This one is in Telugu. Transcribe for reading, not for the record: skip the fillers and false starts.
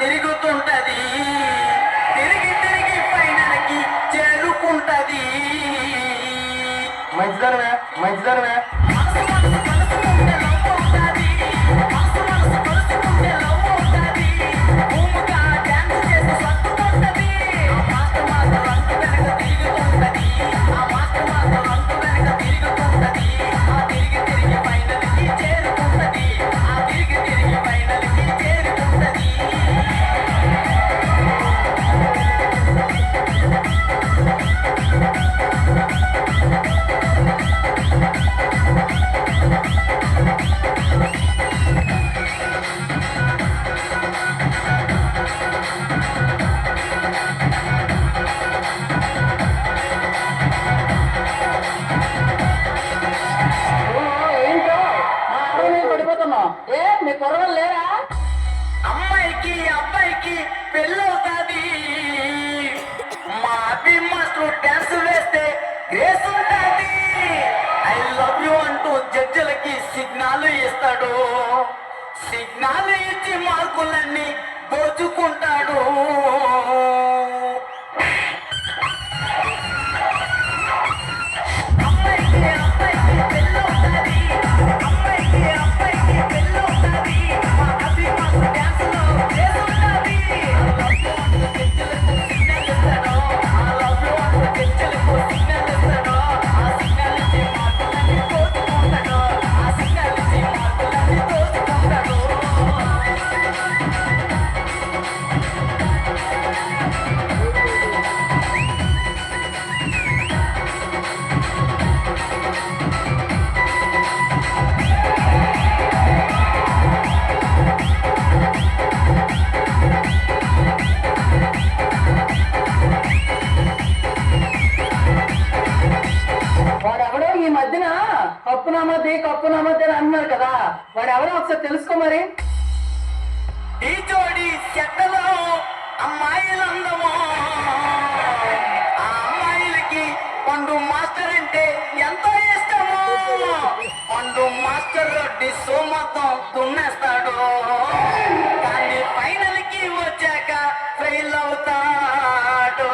తిరుగుతుంటది, తిరిగి తిరిగి ఫైనల్ కి చేరుకుంటది. మంచిదనమే మంచిదనమే. ఏ మీ కుర్రలు లేరా? అమ్మాయికి అబ్బాయికి పెళ్ళవుతాది. మా అభి మాస్టర్ డాన్స్ వేస్తే గ్రేస్ ఉంటుంది. ఐ లవ్ యూ అంటూ జడ్జిలకి సిగ్నల్ ఇస్తాడు. సిగ్నల్ ఇచ్చి మార్కులన్నీ దోచుకుంటాడు. అమ్మాయికి అబ్బాయికి పెళ్ళవుతాది. అమ్మాయికి అబ్బాయికి పెళ్ళవుతాది. మా అభి మాస్టర్ డాన్స్ లో గ్రేస్ ఉంటుంది. I love you అంటూ జడ్జిలకు సిగ్నల్ ఇస్తాడు. ఆ సిగ్నల్ ఇచ్చి మార్కులన్నీ దోచుకుంటాడు. ఆ సిగ్నల్ ఇచ్చి మార్కులన్నీ దోచుకుంటాడు. వాడెవడో ఈ మధ్యన కప్పు నమ్మద్ది అని అన్నారు కదా, వాడెవడో ఒకసారి తెలుసుకో మరి. ఈ జోడి చెట్టలో అమ్మాయిలందమో, ఆ అమ్మాయిలకి పండు మాస్టర్ అంటే ఎంతో ఇష్టమో. పండు మాస్టర్ డిస్సో మొత్తం దున్నేస్తాడు. కానీ ఫైనల్ కి వచ్చాక ఫెయిల్ అవుతాడు.